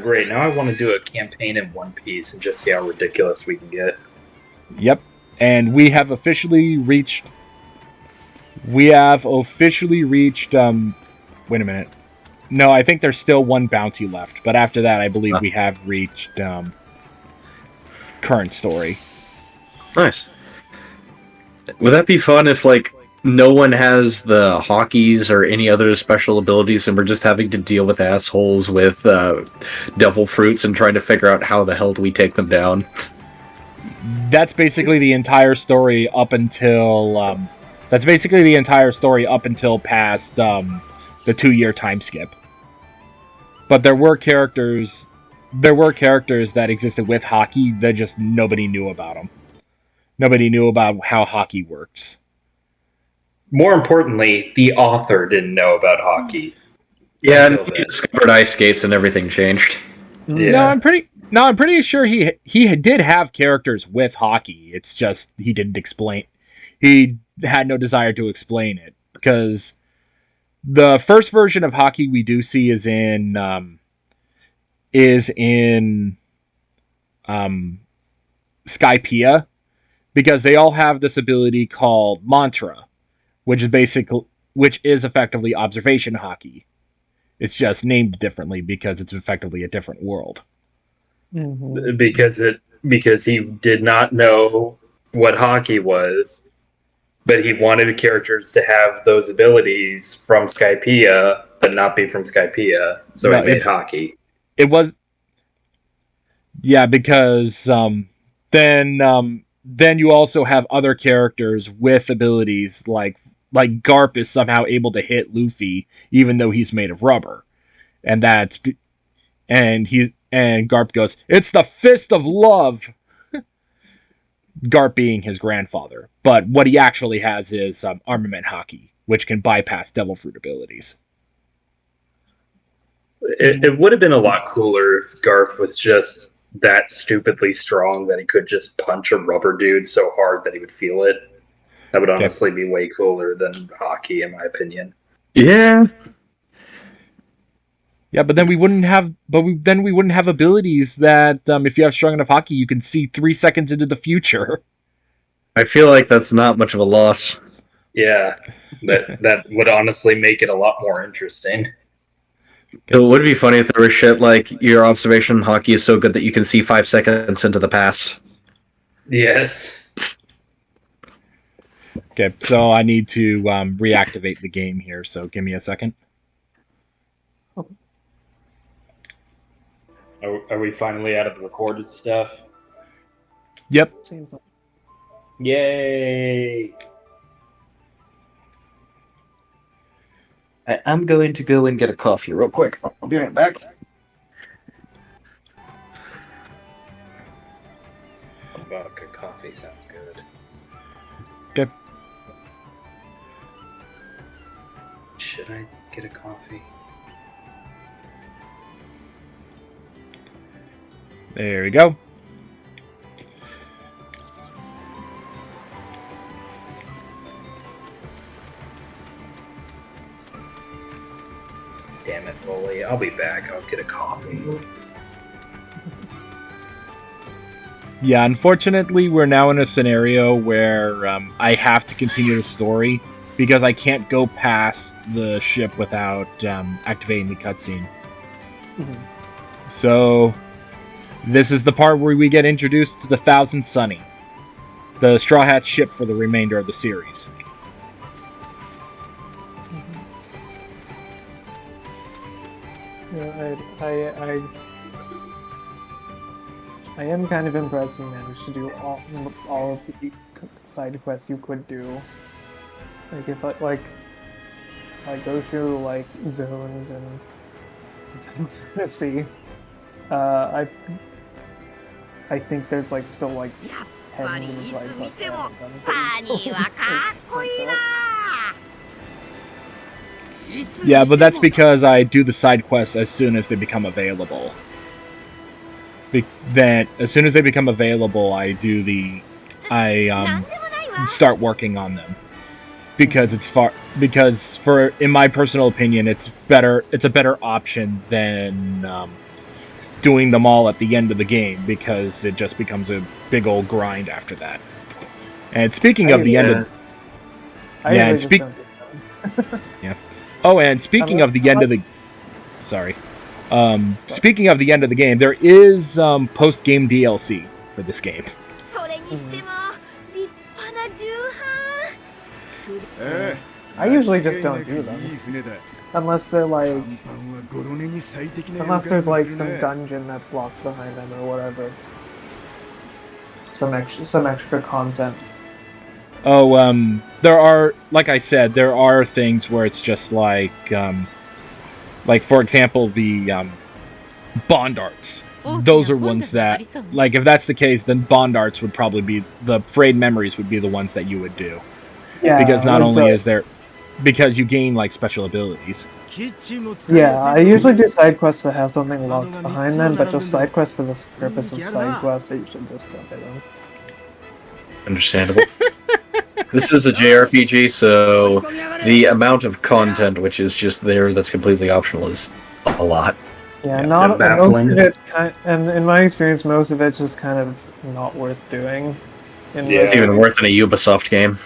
Great. Now I want to do a campaign in One Piece and just see how ridiculous we can get. Yep. And we have officially reached. We have officially reached. Wait a minute. No, I think there's still one bounty left. But after that, I believe we have reached current story. Nice. Would that be fun if, like, no one has the hockeys or any other special abilities and we're just having to deal with assholes with devil fruits and trying to figure out how the hell do we take them down? That's basically the entire story up until. That's basically the entire story up until past the 2-year time skip. But there were characters that existed with hockey that just nobody knew about them. Nobody knew about how hockey works. More importantly, the author didn't know about hockey. Yeah, and he discovered ice skates and everything changed. Yeah. No, I'm pretty sure he did have characters with hockey. It's just he didn't explain. He had no desire to explain it because the first version of hockey we do see is in Skypiea, because they all have this ability called mantra, which is effectively observation hockey. It's just named differently because it's effectively a different world. Mm-hmm. Because he did not know what hockey was, but he wanted characters to have those abilities from Skypiea, but not be from Skypiea. So he made hockey. It was, yeah, because then you also have other characters with abilities like Garp is somehow able to hit Luffy even though he's made of rubber, and Garp goes, "It's the fist of love." Garp being his grandfather, but what he actually has is armament hockey, which can bypass devil fruit abilities. It would have been a lot cooler if Garp was just that stupidly strong that he could just punch a rubber dude so hard that he would feel it. That would honestly be way cooler than hockey, in my opinion. Yeah. Yeah, but then we wouldn't have. We wouldn't have abilities that, if you have strong enough hockey, you can see 3 seconds into the future. I feel like that's not much of a loss. Yeah, that would honestly make it a lot more interesting. It would be funny if there was shit like your observation hockey is so good that you can see 5 seconds into the past. Yes. Okay, so I need to reactivate the game here, so give me a second. Okay. Are we finally out of the recorded stuff? Yep. Seems like. Yay! I'm going to go and get a coffee real quick. I'll be right back. Vodka coffee sounds good. Okay. Should I get a coffee? There we go. Damn it, Vuly. I'll be back. I'll get a coffee. Yeah, unfortunately, we're now in a scenario where I have to continue the story because I can't go past the ship without activating the cutscene. Mm-hmm. So, this is the part where we get introduced to the Thousand Sunny, the Straw Hat ship for the remainder of the series. Yeah, I am kind of impressed you managed to do all of the side quests you could do. Like if I go through like zones and Fantasy, I think there's like still like 10 minutes side quests I haven't done. Yeah, but that's because I do the side quests as soon as they become available. Then, as soon as they become available, I start working on them because in my personal opinion, it's a better option than doing them all at the end of the game because it just becomes a big old grind after that. And speaking of the end of... I Yeah, usually and just speak- don't do that. Yeah. Oh, and speaking of the end of the... Sorry. Speaking of the end of the game, there is post-game DLC for this game. それにしても立派な重版 I usually just don't do them. Unless they're like, unless there's like some dungeon that's locked behind them or whatever. Some extra content. Oh, there are, like I said, there are things where it's just like for example, the bond arts. Those are ones that, like, if that's the case, then bond arts would probably be, the frayed memories would be the ones that you would do. Yeah. Because not like only the- is there, because you gain, like, special abilities. Yeah, I usually do side quests that have something locked behind them, but just side quests for the purpose of side quests, I usually just don't do them. Understandable. This is a JRPG, so the amount of content which is just there that's completely optional is a lot. Yeah, Yeah, not they're most baffling. of it's and in my experience, most of it's just kind of not worth doing. It's even worse than a Ubisoft game.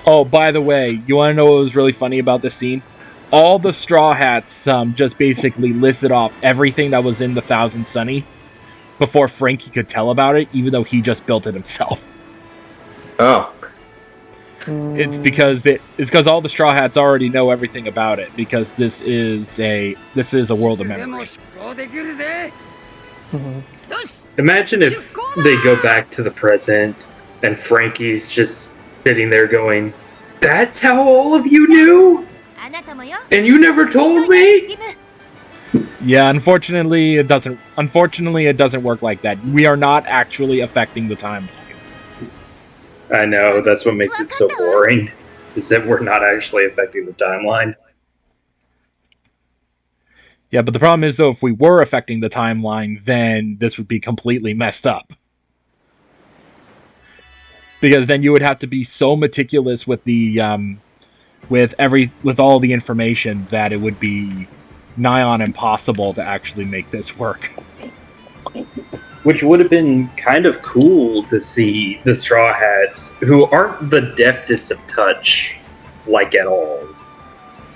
Oh, by the way, you want to know what was really funny about this scene? All the Straw Hats just basically listed off everything that was in the Thousand Sunny before Frankie could tell about it, even though he just built it himself. Oh. It's because all the Straw Hats already know everything about it, because this is a world of memory. Mhm. Imagine if they go back to the present and Frankie's just sitting there going, "That's how all of you knew? あなたもよ And you never told me?" Yeah, unfortunately it doesn't work like that. We are not actually affecting the timeline. I know, that's what makes it so boring, is that we're not actually affecting the timeline. Yeah, but the problem is, though, if we were affecting the timeline, then this would be completely messed up. Because then you would have to be so meticulous with the with all the information that it would be nigh on impossible to actually make this work. Which would have been kind of cool to see the Straw Hats, who aren't the deftest of touch, like at all,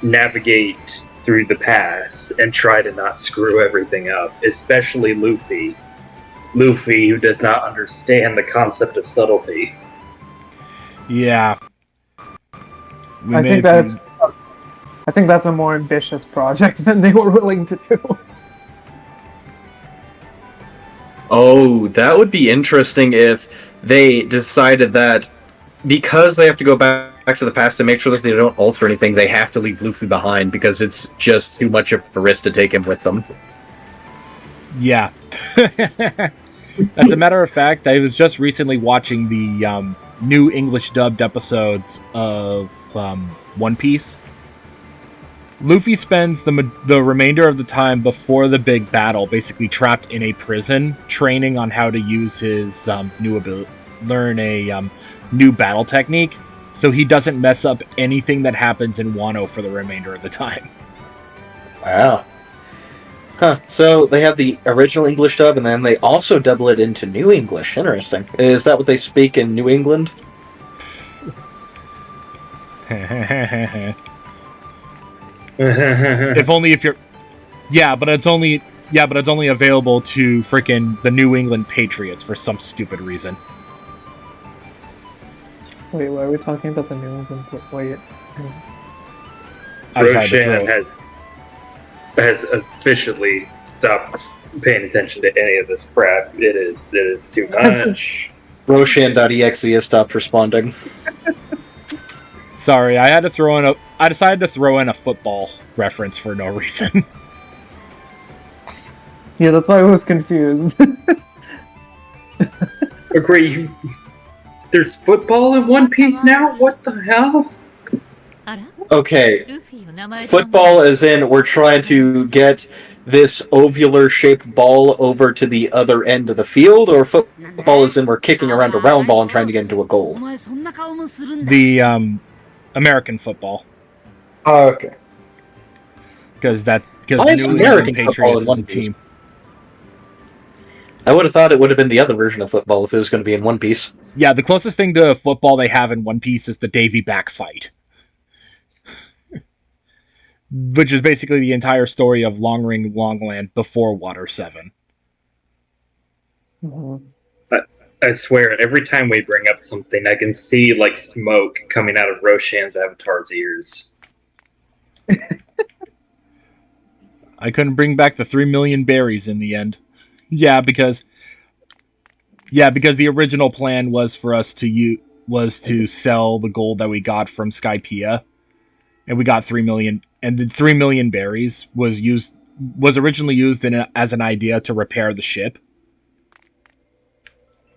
navigate through the pass and try to not screw everything up, especially Luffy. Luffy, who does not understand the concept of subtlety. Yeah. I think that's a more ambitious project than they were willing to do. Oh, that would be interesting if they decided that because they have to go back to the past to make sure that they don't alter anything, they have to leave Luffy behind because it's just too much of a risk to take him with them. Yeah. As a matter of fact, I was just recently watching the new English dubbed episodes of One Piece. Luffy spends the remainder of the time before the big battle basically trapped in a prison, training on how to use his new ability, learn a new battle technique, so he doesn't mess up anything that happens in Wano for the remainder of the time. Wow. Huh, so they have the original English dub, and then they also double it into New English. Interesting. Is that what they speak in New England? If only if you're... Yeah, but it's only available to frickin' the New England Patriots for some stupid reason. Wait, why are we talking about the New England? Wait. I tried to Roshan throw it. has officially stopped paying attention to any of this crap. It is too much. Roshan.exe has stopped responding. Sorry, I decided to throw in a football reference for no reason. Yeah, that's why I was confused. Agree. There's football in One Piece now? What the hell? あら Okay, ルフィの名前 football as in we're trying to get this ovular shaped ball over to the other end of the field, or football as in we're kicking around a round ball and trying to get into a goal? The American football. Okay. because Why the is New American England football Patriots in is One a Piece? team. I would have thought it would have been the other version of football if it was going to be in One Piece. Yeah, the closest thing to football they have in One Piece is the Davy back fight, which is basically the entire story of Long Ring Longland before Water 7. Mm-hmm. I swear, every time we bring up something, I can see like smoke coming out of Roshan's avatar's ears. I couldn't bring back the 3 million berries in the end. Yeah, because the original plan was for us to sell the gold that we got from Skypiea, and we got 3 million, and the 3 million berries was originally used as an idea to repair the ship,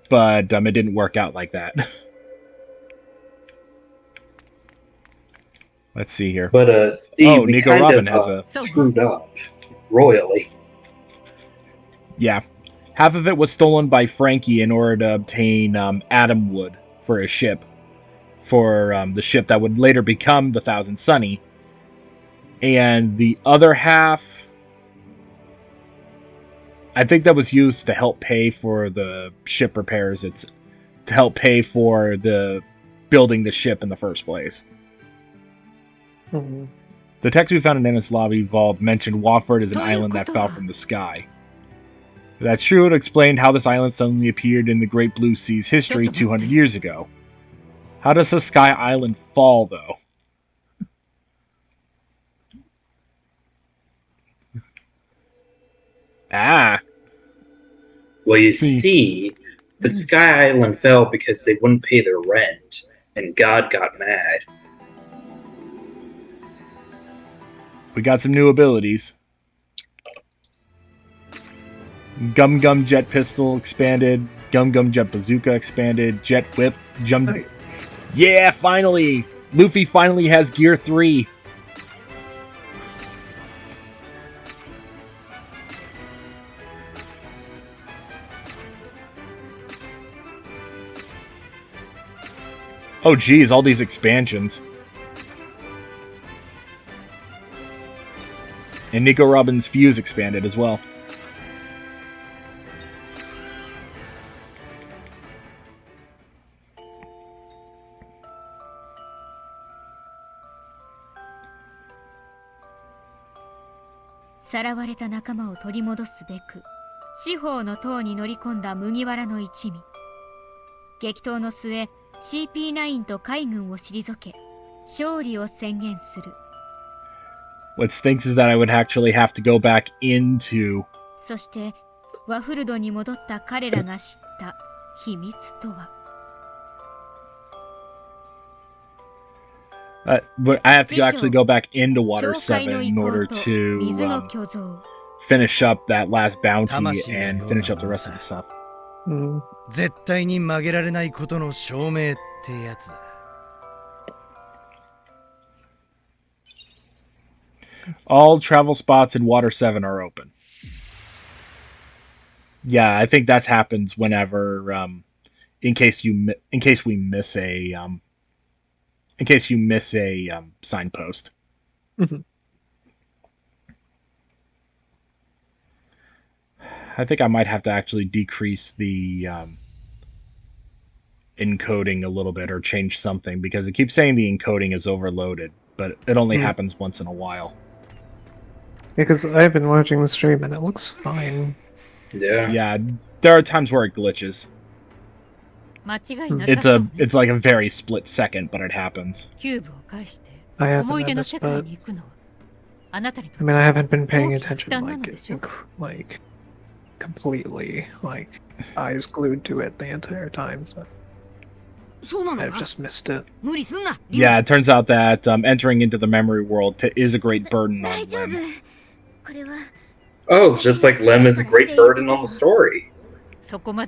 but it didn't work out like that. Let's see here. But Steve, we Nico kind Robin of has screwed up royally. Yeah. Half of it was stolen by Frankie in order to obtain Atom Wood for his ship. For the ship that would later become the Thousand Sunny. And the other half, I think that was used to help pay for the ship repairs. It's to help pay for the building the ship in the first place. Mm-hmm. The text we found in Ennis Lobby Vault mentioned Watford as an island that fell from the sky. If that's true, it explained how this island suddenly appeared in the Great Blue Sea's history 200 years ago. How does a sky island fall, though? Well, you see, the Sky Island fell because they wouldn't pay their rent, and God got mad. We got some new abilities. Gum Gum Jet Pistol expanded. Gum Gum Jet Bazooka expanded. Jet Whip. Yeah, finally! Luffy finally has Gear 3. Oh geez, all these expansions. And Nico Robin's Fuse expanded as well.「さらわれた仲間を取り戻すべく四方の塔に乗り込んだ麦わらの一味。激闘の末 CP9 と海軍を退け勝利を宣言する。 What stinks is that I would actually have to go back into... そしてワフルドに戻った彼らが知った秘密とは。 But I have to actually go back into Water 7 in order to finish up that last bounty and finish up the rest of the stuff. 絶対に曲げられないことの証明ってやつだ。 All travel spots in Water 7 are open. Yeah, I think that happens whenever, in case you miss a signpost. Mm-hmm. I think I might have to actually decrease the encoding a little bit or change something because it keeps saying the encoding is overloaded, but it only happens once in a while. Because I've been watching the stream and it looks fine. Yeah. There are times where it glitches. It's like a very split second, but it happens. I haven't noticed, but I mean, I haven't been paying attention like completely, like eyes glued to it the entire time, so I've just missed it. Yeah, it turns out that entering into the memory world is a great burden on Lem. Oh, just like Lem is a great burden on the story. I don't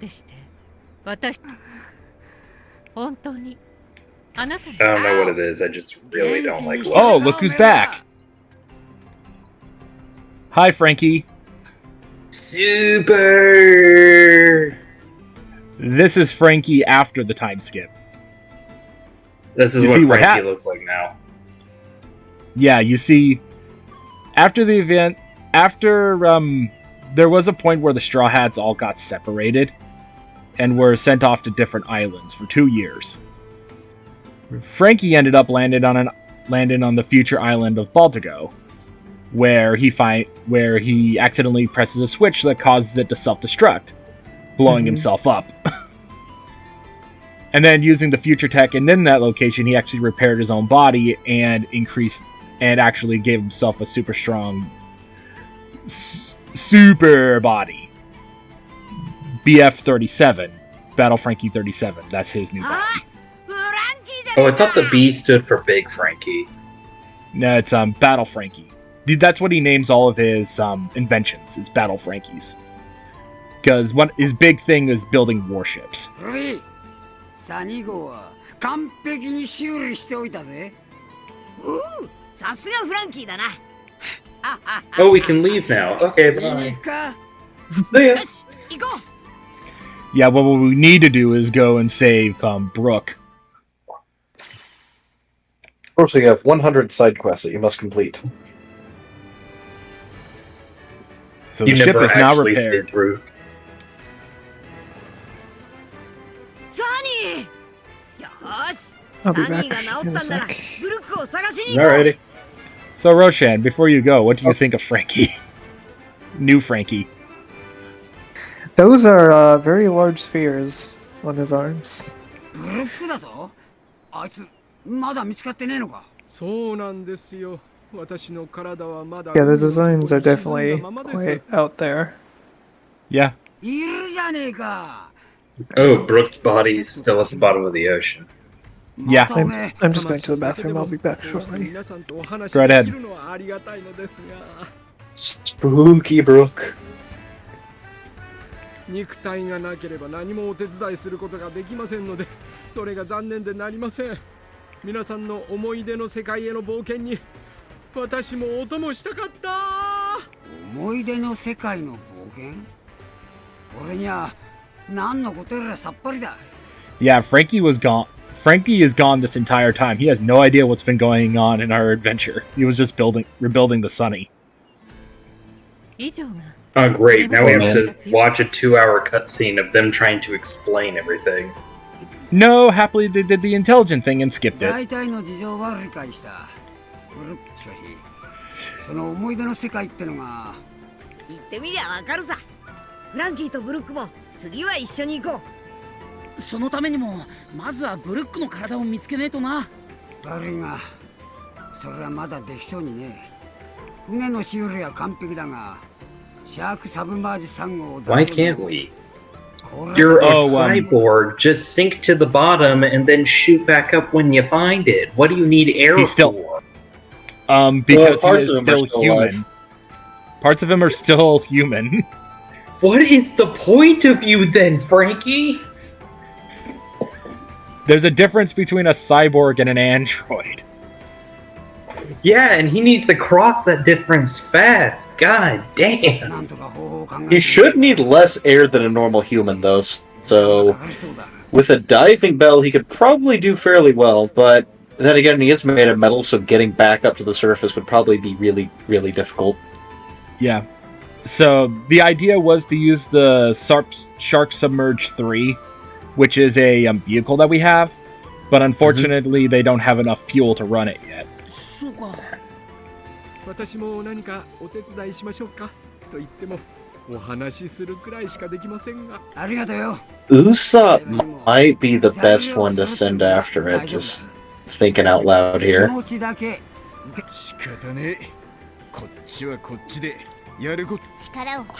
know what it is, I just really don't like Lem. Oh, look who's back! Hi, Frankie. Super! This is Frankie after the time skip. This is what Frankie looks like now. Yeah, you see After the event, there was a point where the Straw Hats all got separated and were sent off to different islands for 2 years. Frankie ended up landing on the future island of Baltigo, where he accidentally presses a switch that causes it to self-destruct, blowing himself up. And then using the future tech and in that location, he actually repaired his own body and actually gave himself a super strong super body. BF-37. Battle Frankie 37. That's his new body. Oh, I thought the B stood for Big Frankie. No, it's Battle Frankie. That's what he names all of his inventions. It's Battle Frankies. Because his big thing is building warships. Oh, we can leave now. Okay, bye. Yeah, well, what we need to do is go and save Brooke. Of course, we have 100 side quests that you must complete. So the ship is now repaired. Brooke. I'll be back in a sec. Alrighty. So, Roshan, before you go, what do you think of Frankie? New Frankie. Those are very large spheres on his arms. Yeah, the designs are definitely quite out there. Yeah. Oh, Brooke's body is still at the bottom of the ocean. Yeah. I'm just going to the bathroom. I'll be back shortly. Go right ahead. Spooky Brooke. 肉体がなければ何もお手伝いすることができませんので、それが残念でなりません。皆さんの思い出の世界への冒険に私もお供したかった。思い出の世界の冒険？俺には何のことやらさっぱりだ。Yeah, Frankie was gone. Frankie is gone this entire time. He has no idea what's been going on in our adventure. He was just rebuilding the Sunny. Oh, great. Now we have to watch a 2-hour cutscene of them trying to explain everything. No, happily they did the intelligent thing and skipped it. Why can't we? You're a cyborg. Just sink to the bottom and then shoot back up when you find it. What do you need air for? Because he is still human. Parts of him are still human. What is the point of you then, Frankie? There's a difference between a cyborg and an android. Yeah, and he needs to cross that difference fast. God damn. He should need less air than a normal human, though. So, with a diving bell, he could probably do fairly well. But then again, he is made of metal, so getting back up to the surface would probably be really, really difficult. Yeah. So the idea was to use the Shark Submerge 3, which is a vehicle that we have, but unfortunately they don't have enough fuel to run it yet. Usopp might be the best one to send after it, just thinking out loud here. It's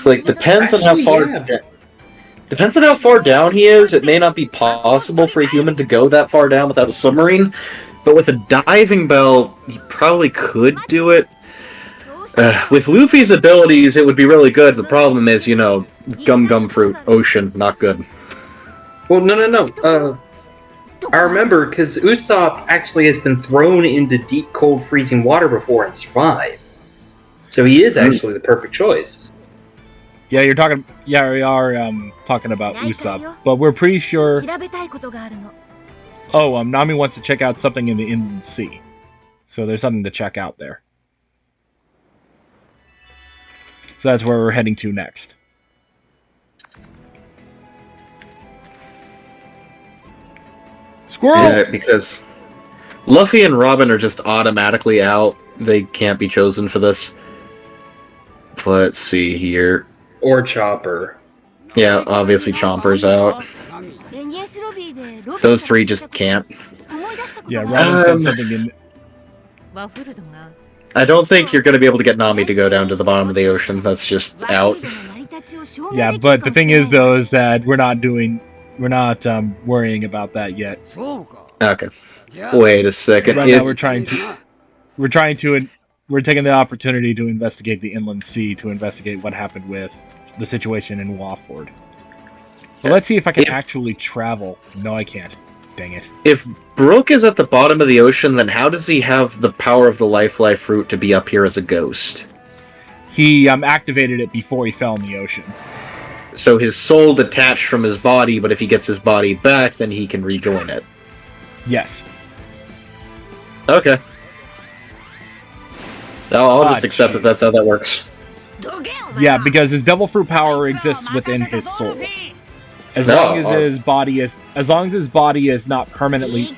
like, depends on how far down he is. It may not be possible for a human to go that far down without a submarine, but with a diving bell, he probably could do it. With Luffy's abilities, it would be really good. The problem is, gum fruit, ocean, not good. Well, no. I remember, because Usopp actually has been thrown into deep, cold, freezing water before and survived. So he is actually the perfect choice. Yeah, we are talking about Usopp, but we're pretty sure. Oh, Nami wants to check out something in the Inland Sea, so there's something to check out there. So that's where we're heading to next. Squirrel! Yeah, because Luffy and Robin are just automatically out. They can't be chosen for this. Let's see here. Or Chopper. Yeah, obviously Chomper's out. Those three just can't. Yeah, Robin said something in... I don't think you're going to be able to get Nami to go down to the bottom of the ocean. That's just out. Yeah, but the thing is, though, is that we're not worrying about that yet. Okay. Wait a second. Right now, we're taking the opportunity to investigate the inland sea to investigate what happened with the situation in Waford. So let's see if I can actually travel. No, I can't. Dang it. If Brook is at the bottom of the ocean, then how does he have the power of the Life fruit to be up here as a ghost? He activated it before he fell in the ocean. So his soul detached from his body, but if he gets his body back, then he can rejoin it. Yes. Okay. I'll just accept that that's how that works. Yeah, because his devil fruit power exists within his soul. As long as his body is not permanently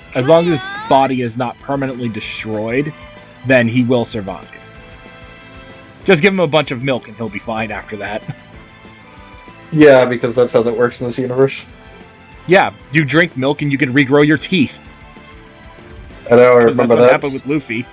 destroyed, then he will survive. Just give him a bunch of milk and he'll be fine after that. Yeah, because that's how that works in this universe. Yeah, you drink milk and you can regrow your teeth. I know, I remember that's what happened with Luffy.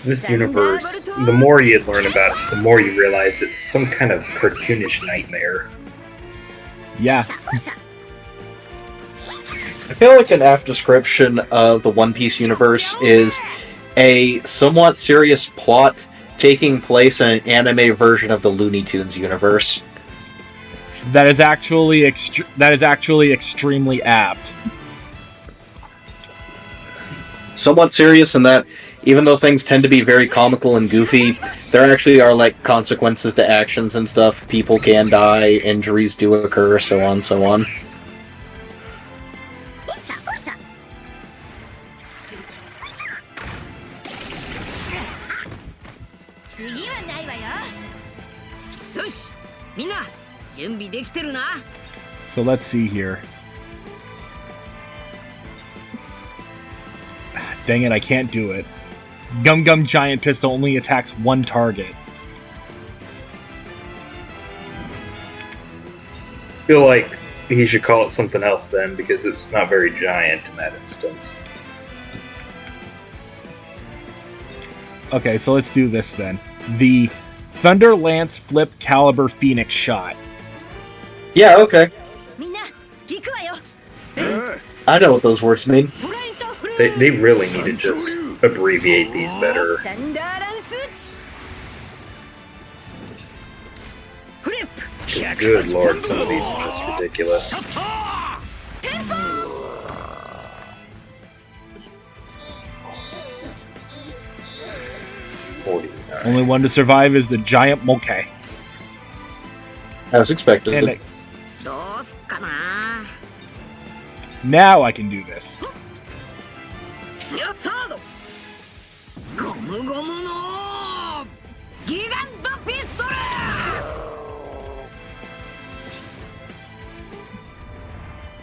This universe, the more you learn about it, the more you realize it's some kind of cartoonish nightmare. Yeah. I feel like an apt description of the One Piece universe is a somewhat serious plot taking place in an anime version of the Looney Tunes universe. That is actually extremely apt. Somewhat serious in that, even though things tend to be very comical and goofy, there actually are like consequences to actions and stuff. People can die, injuries do occur, so on, so on. So let's see here. Dang it, I can't do it. Gum Gum Giant Pistol only attacks one target. I feel like he should call it something else then, because it's not very giant in that instance. Okay, so let's do this then. The Thunder Lance Flip Caliber Phoenix Shot. Yeah, okay. I know what those words mean. They really need to just abbreviate these better. Good lord, some of these are just ridiculous. Only one to survive is the giant Moke. As expected. Now I can do this.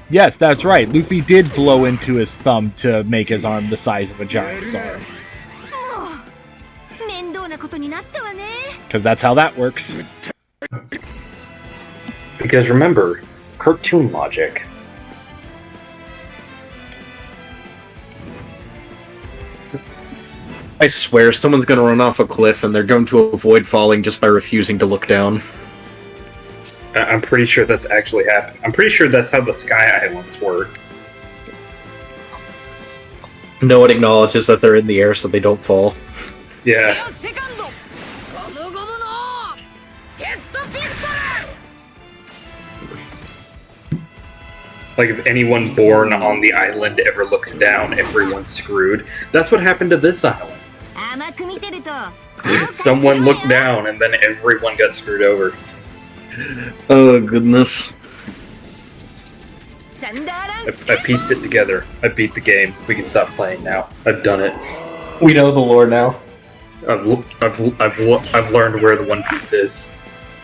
Yes, that's right. Luffy did blow into his thumb to make his arm the size of a giant's arm. Because that's how that works. Because remember, cartoon logic. I swear, someone's gonna run off a cliff and they're going to avoid falling just by refusing to look down. I'm pretty sure that's actually happened. I'm pretty sure that's how the Sky Islands work. No one acknowledges that they're in the air so they don't fall. Yeah. Like, if anyone born on the island ever looks down, everyone's screwed. That's what happened to this island. Someone looked down and then everyone got screwed over. Oh, goodness. I pieced it together. I beat the game. We can stop playing now. I've done it. We know the lore now. I've learned where the One Piece is.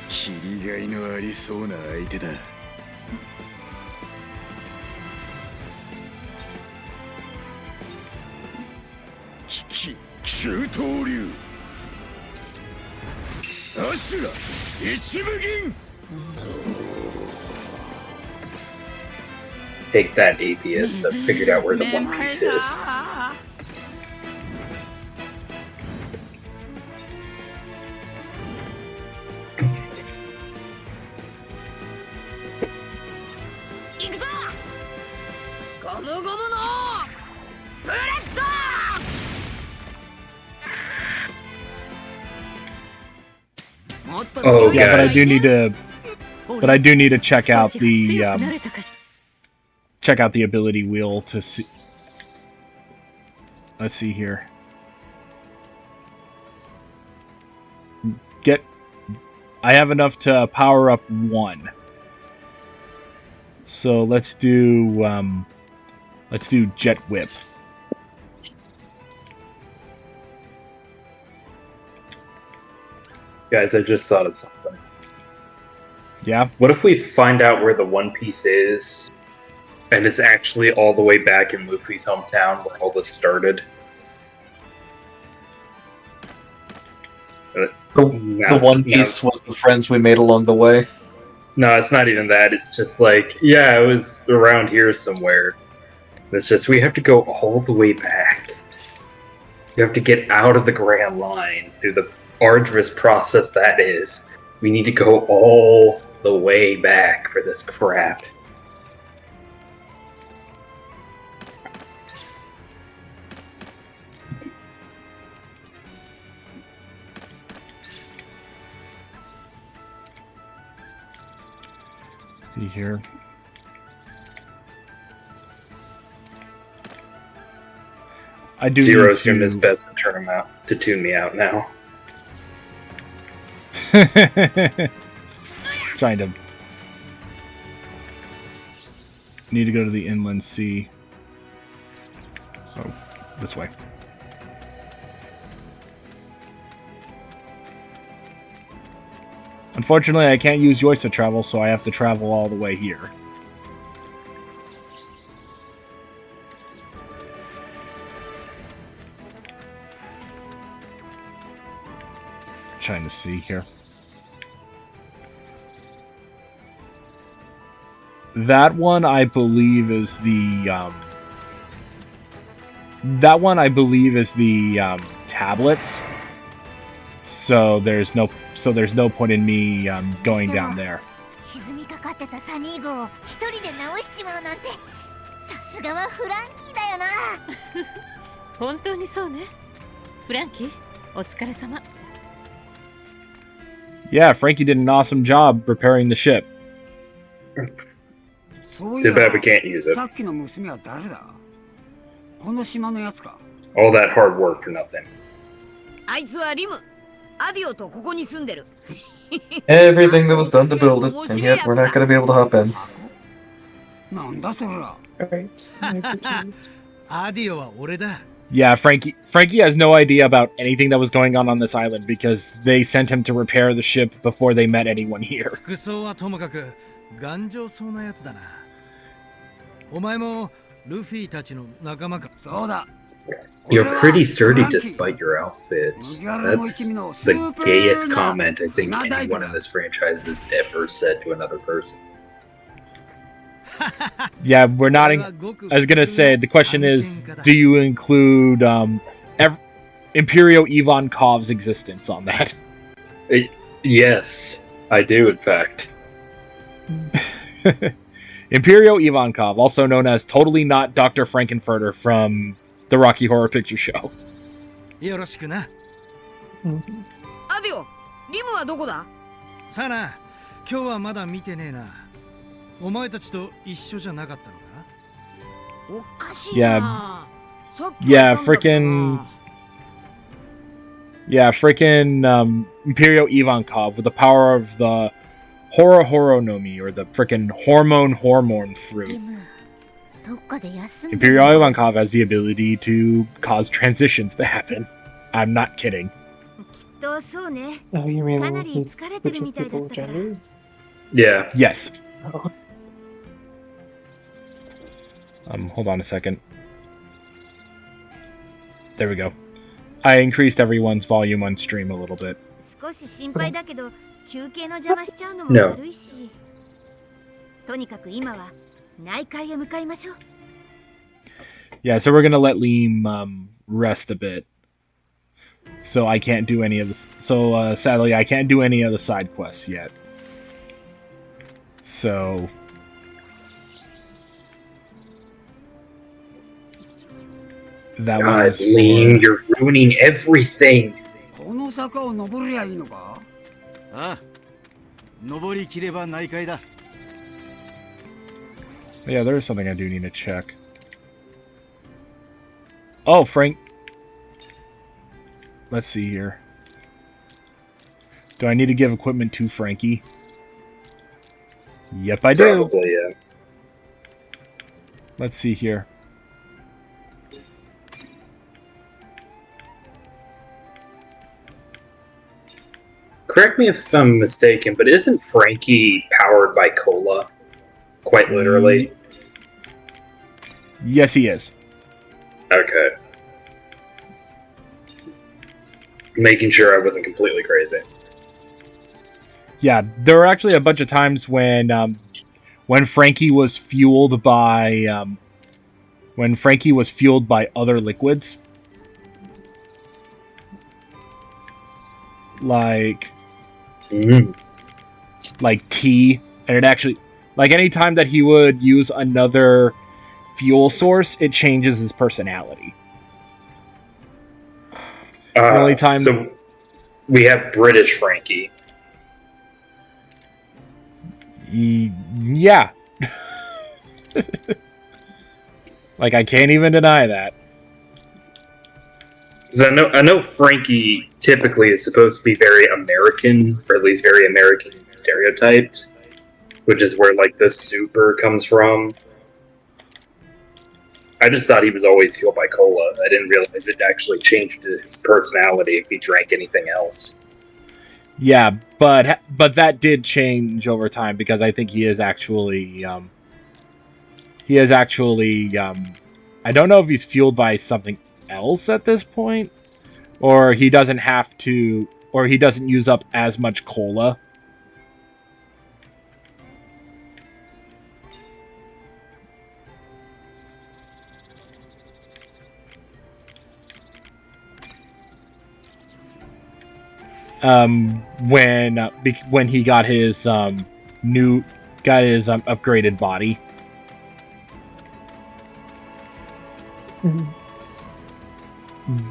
切りがいのありそうな相手だ。九刀流。アシュラ一部銀。Take that, atheist. I've figured out where the One Piece is. Oh, Yeah, but I guys. do need to. But I do need to check out the ability wheel to see. Let's see here. I have enough to power up one. So let's do Jet Whip. Guys, I just thought of something. Yeah. What if we find out where the One Piece is, and it's actually all the way back in Luffy's hometown where all this started? The One Piece was the friends we made along the way. No, it's not even that. It's just like, yeah, it was around here somewhere. It's just we have to go all the way back. You have to get out of the Grand Line through the arduous process that is. We need to go all the way back for this crap. See here. I do Zero's need doing to... his best to turn him out, to tune me out now. Trying to. Need to go to the inland sea. So, this way. Unfortunately, I can't use yours to travel, so I have to travel all the way here. Trying to see here. That one, I believe, is the tablets. So there's no point in me going down there. 沈みかかってたサニー号を一人で直しちまうなんて、さすがはフランキーだよな。本当にそうね。フランキー、お疲れ様。Yeah, Frankie did an awesome job repairing the ship. Too bad we can't use it. さっきの娘は誰だ？この島のやつか。 All that hard work for nothing. あいつはリム。アディオとここに住んでる。 Everything that was done to build it, and yet we're not going to be able to hop in. なんだそれら。 Alright. アディオは俺だ。 Yeah, Frankie has no idea about anything that was going on this island because they sent him to repair the ship before they met anyone here. 服装はともかく頑丈そうなやつだな。お前もルフィたちの仲間か。そうだ。 You're pretty sturdy despite your outfits. That's the gayest comment I think anyone in this franchise has ever said to another person. Yeah, we're not. I was gonna say the question is, do you include Imperial Ivankov's existence on that? Yes, I do. In fact, Imperial Ivankov, also known as totally not Dr. Frankenfurter from the Rocky Horror Picture Show. よろしくな。アディオ、リムはどこだ？さあな、今日はまだ見てねえな。お前たちと一緒じゃなかったのか？おかしいな。Yeah, frickin' Imperial Ivankov with the power of the Horohoronomi, or the frickin' hormone fruit. Imperial Ivankov has the ability to cause transitions to happen. I'm not kidding. Oh, you mean he's switching people genders? Yeah. Yes. Oh. Hold on a second. There we go. I increased everyone's volume on stream a little bit. No. Yeah, so we're gonna let Liam rest a bit. So I can't do any of the. So sadly, I can't do any of the side quests yet. So. That God, was Liam, you're ruining everything. この坂を登りゃいいのか？ああ、登りきれば内海だ。 Yeah, there's something I do need to check. Oh, Frank. Let's see here. Do I need to give equipment to Frankie? Yep, I do. Probably, yeah. Let's see here. Correct me if I'm mistaken, but isn't Frankie powered by cola? Quite literally. Yes, he is. Okay. Making sure I wasn't completely crazy. Yeah, there were actually a bunch of times when Frankie was fueled by other liquids, like tea, and it actually, like, anytime that he would use another fuel source, it changes his personality. The only time. So we have British Frankie. Yeah. Like, I can't even deny that. Because I know Frankie typically is supposed to be very American, or at least very American stereotyped, which is where, like, the super comes from. I just thought he was always fueled by cola. I didn't realize it actually changed his personality if he drank anything else. Yeah, but that did change over time, because I think he is actually I don't know if he's fueled by something else at this point, or he doesn't have to, or he doesn't use up as much cola. When he got his upgraded body.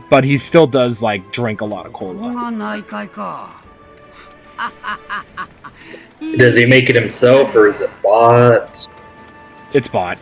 But he still does, like, drink a lot of cola. Does he make it himself, or is it bought? It's bought.